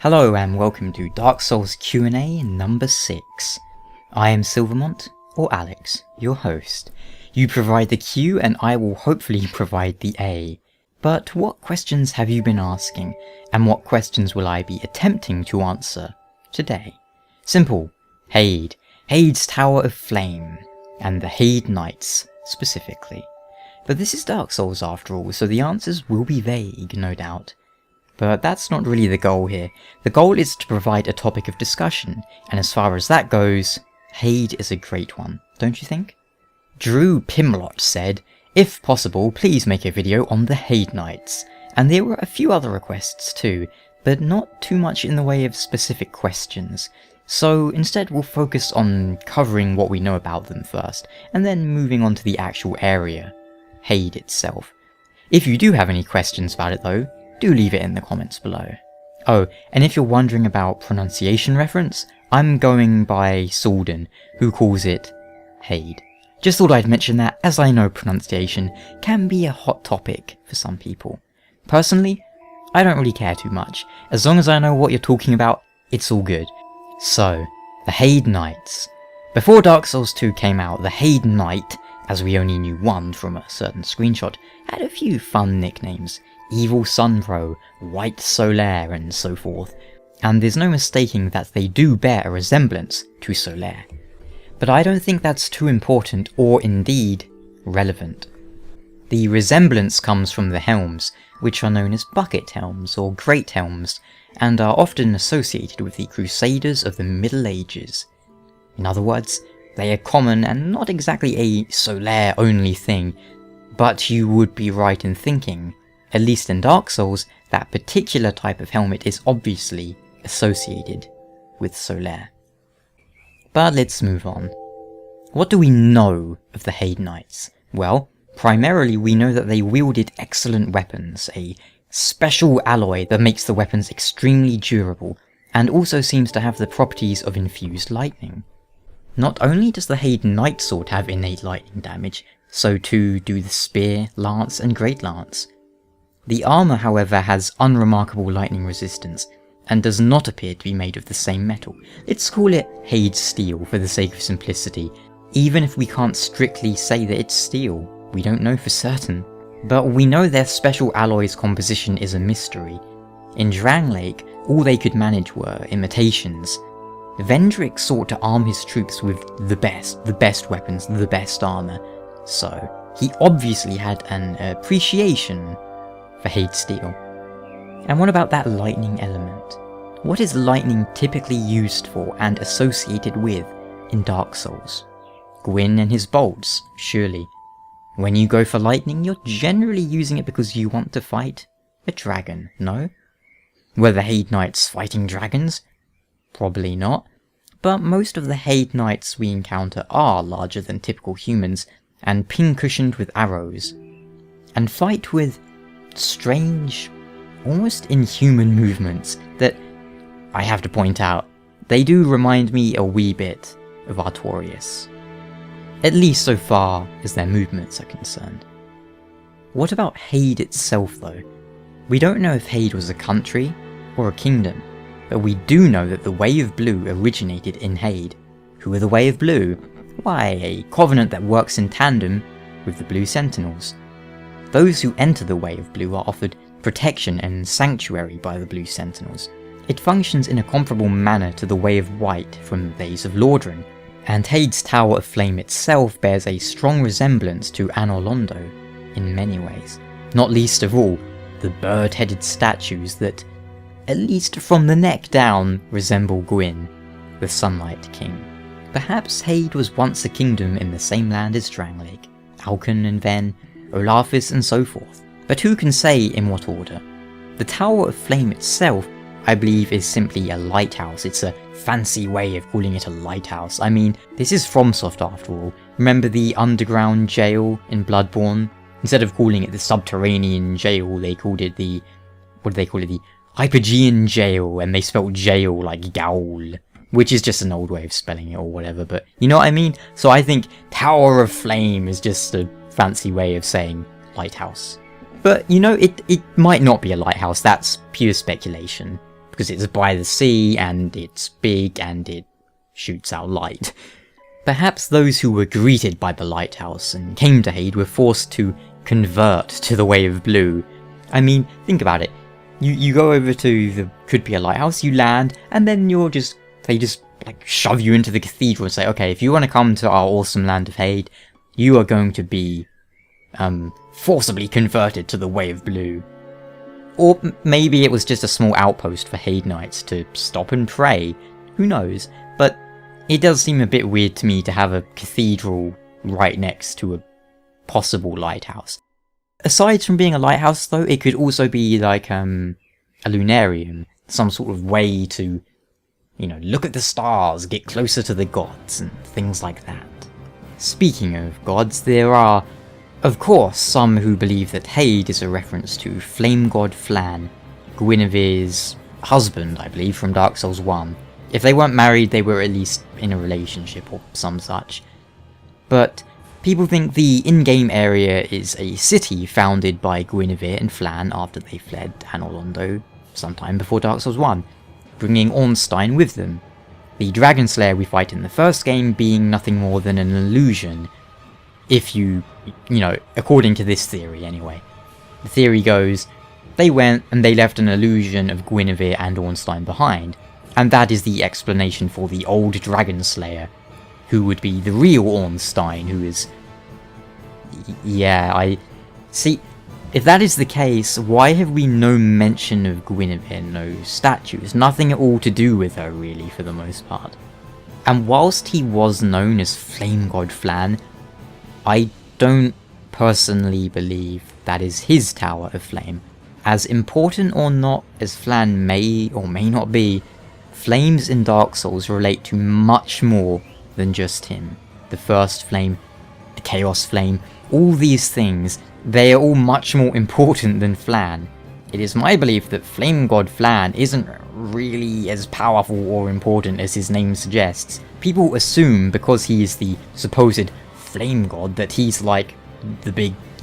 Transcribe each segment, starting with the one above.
Hello and welcome to Dark Souls Q&A number 6. I am Mont, or Alex, your host. You provide the Q and I will hopefully provide the A. But what questions have you been asking, and what questions will I be attempting to answer today? Simple. Heide's Tower of Flame, and the Heide Knights specifically. But this is Dark Souls after all, so the answers will be vague, no doubt. But that's not really the goal here. The goal is to provide a topic of discussion, and as far as that goes, Heide is a great one, don't you think? Drew Pimlott said, if possible, please make a video on the Heide Knights. And there were a few other requests too, but not too much in the way of specific questions. So instead we'll focus on covering what we know about them first, and then moving on to the actual area, Heide itself. If you do have any questions about it though, do leave it in the comments below. Oh, and if you're wondering about pronunciation reference, I'm going by Salden, who calls it Heide. Just thought I'd mention that, as I know pronunciation can be a hot topic for some people. Personally, I don't really care too much. As long as I know what you're talking about, it's all good. So, the Heide Knights. Before Dark Souls 2 came out, the Heide Knight, as we only knew one from a certain screenshot, had a few fun nicknames. Evil Sunro, White Solaire, and so forth. And there's no mistaking that they do bear a resemblance to Solaire. But I don't think that's too important or indeed relevant. The resemblance comes from the helms, which are known as bucket helms or great helms, and are often associated with the Crusaders of the Middle Ages. In other words, they are common and not exactly a Solaire only thing, but you would be right in thinking, at least in Dark Souls, that particular type of helmet is obviously associated with Solaire. But let's move on. What do we know of the Heide Knights? Well, primarily we know that they wielded excellent weapons, a special alloy that makes the weapons extremely durable, and also seems to have the properties of infused lightning. Not only does the Heide Knight sword have innate lightning damage, so too do the spear, lance, and great lance. The armour, however, has unremarkable lightning resistance, and does not appear to be made of the same metal. Let's call it Heide steel for the sake of simplicity, even if we can't strictly say that it's steel. We don't know for certain. But we know their special alloy's composition is a mystery. In Drangleic, all they could manage were imitations. Vendrick sought to arm his troops with the best weapons, the best armour, so he obviously had an appreciation for Heide steel. And what about that lightning element? What is lightning typically used for and associated with in Dark Souls? Gwyn and his bolts, surely. When you go for lightning, you're generally using it because you want to fight a dragon, no? Were the Heide Knights fighting dragons? Probably not. But most of the Heide Knights we encounter are larger than typical humans, and pin-cushioned with arrows, and fight with strange, almost inhuman movements that, I have to point out, they do remind me a wee bit of Artorias. At least so far as their movements are concerned. What about Heide itself though? We don't know if Heide was a country or a kingdom, but we do know that the Way of Blue originated in Heide. Who are the Way of Blue? Why, a covenant that works in tandem with the Blue Sentinels. Those who enter the Way of Blue are offered protection and sanctuary by the Blue Sentinels. It functions in a comparable manner to the Way of White from the days of Lordran, and Heide's Tower of Flame itself bears a strong resemblance to Anor Londo in many ways, not least of all the bird-headed statues that, at least from the neck down, resemble Gwyn, the Sunlight King. Perhaps Heide was once a kingdom in the same land as Drangleic, Alkun and Ven, Olafis and so forth, but who can say in what order? The Tower of Flame itself, I believe, is simply a lighthouse. It's a fancy way of calling it a lighthouse. I mean, this is FromSoft after all. Remember the underground jail in Bloodborne? Instead of calling it the subterranean jail, they called it the, what do they call it, the Hypogean jail, and they spelled jail like Gaul, which is just an old way of spelling it or whatever, but you know what I mean? So I think Tower of Flame is just a fancy way of saying lighthouse. But you know, it might not be a lighthouse, that's pure speculation. because it's by the sea, and it's big, and it shoots out light. Perhaps those who were greeted by the lighthouse and came to Heide were forced to convert to the Way of Blue. I mean, think about it. You go over to the could be a lighthouse, you land, and then they just like shove you into the cathedral and say, okay, if you want to come to our awesome land of Heide, you are going to be forcibly converted to the Way of Blue. Or maybe it was just a small outpost for Heide Knights to stop and pray. Who knows? But it does seem a bit weird to me to have a cathedral right next to a possible lighthouse. Aside from being a lighthouse though, it could also be like a lunarium, some sort of way to, you know, look at the stars, get closer to the gods, and things like that. Speaking of gods, there are, of course, some who believe that Heide is a reference to Flame God Flann, Guinevere's husband, I believe, from Dark Souls 1. If they weren't married, they were at least in a relationship or some such. But people think the in-game area is a city founded by Guinevere and Flann after they fled Anor Londo sometime before Dark Souls 1, bringing Ornstein with them. The Dragon Slayer we fight in the first game being nothing more than an illusion, if you know, according to this theory anyway. The theory goes, they went and they left an illusion of Guinevere and Ornstein behind, and that is the explanation for the old Dragon Slayer, who would be the real Ornstein, who is... Yeah, I... See, if that is the case, why have we no mention of Guinevere, no statues, nothing at all to do with her really, for the most part? And whilst he was known as Flame God Flann, I don't personally believe that is his Tower of Flame. As important or not as Flann may or may not be, flames in Dark Souls relate to much more than just him. The First Flame, the Chaos Flame, all these things, they are all much more important than Flann. It is my belief that Flame God Flann isn't really as powerful or important as his name suggests. People assume because he is the supposed Flame God that he's like the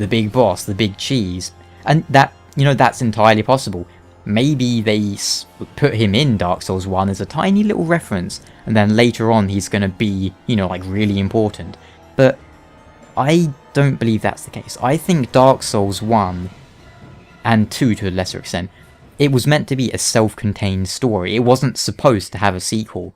big boss, the big cheese, and that, you know, that's entirely possible. Maybe they put him in Dark Souls 1 as a tiny little reference, and then later on he's gonna be, you know, like really important. But I don't believe that's the case. I think Dark Souls 1 and 2 to a lesser extent, it was meant to be a self-contained story. It wasn't supposed to have a sequel.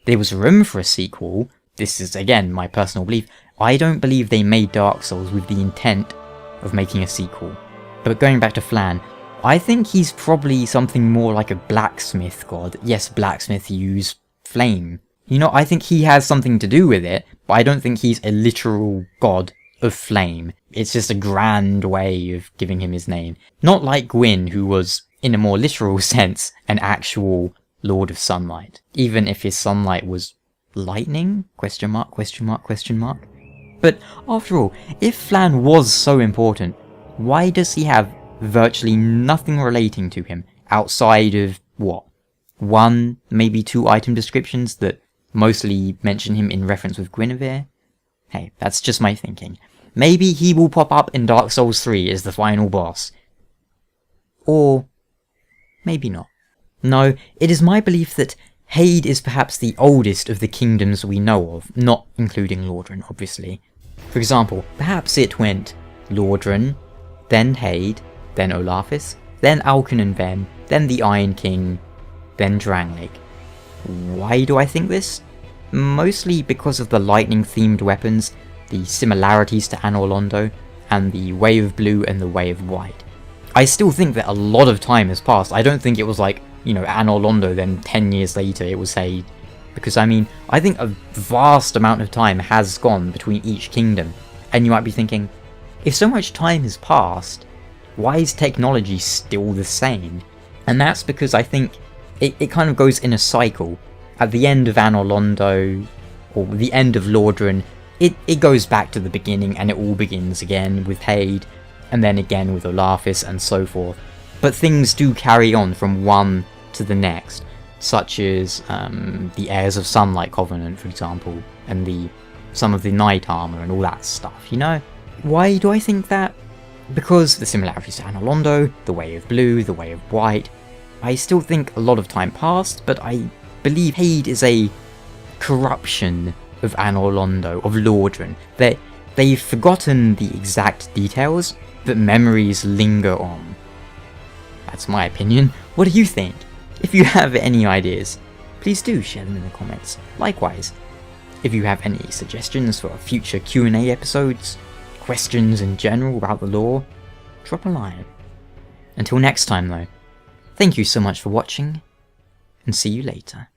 There was room for a sequel. This is again my personal belief. I don't believe they made Dark Souls with the intent of making a sequel. But going back to Flann, I think he's probably something more like a blacksmith god. Yes, blacksmiths use flame. You know, I think he has something to do with it, but I don't think he's a literal god of flame. It's just a grand way of giving him his name. Not like Gwyn, who was, in a more literal sense, an actual Lord of Sunlight. Even if his sunlight was lightning? Question mark, question mark, question mark. But after all, if Flann was so important, why does he have virtually nothing relating to him outside of, what, 1, maybe 2 item descriptions that mostly mention him in reference with Guinevere? Hey, that's just my thinking. Maybe he will pop up in Dark Souls 3 as the final boss. Or maybe not. No, it is my belief that Heide is perhaps the oldest of the kingdoms we know of, not including Lordran, obviously. For example, perhaps it went Lordran, then Heide, then Olafis, then Alken and Ven, then the Iron King, then Drangleic. Why do I think this? Mostly because of the lightning-themed weapons, the similarities to Anor Londo, and the Way of Blue and the Way of White. I still think that a lot of time has passed. I don't think it was like, you know, Anor Londo, then 10 years later it was Heide. Because, I mean, I think a vast amount of time has gone between each kingdom. And you might be thinking, if so much time has passed, why is technology still the same? And that's because I think it kind of goes in a cycle. At the end of Anor Londo, or the end of Lordran, it goes back to the beginning and it all begins again with Heide, and then again with Olafis and so forth. But things do carry on from one to the next, such as the Heirs of Sunlight Covenant, for example, and some of the Knight Armour and all that stuff, you know? Why do I think that? Because the similarities to Anor Londo, the Way of Blue, the Way of White, I still think a lot of time passed, but I believe Heide is a corruption of Anor Londo, of Lordran. They've forgotten the exact details, but memories linger on. That's my opinion. What do you think? If you have any ideas, please do share them in the comments. Likewise, if you have any suggestions for future Q&A episodes, questions in general about the lore, drop a line. Until next time though, thank you so much for watching, and see you later.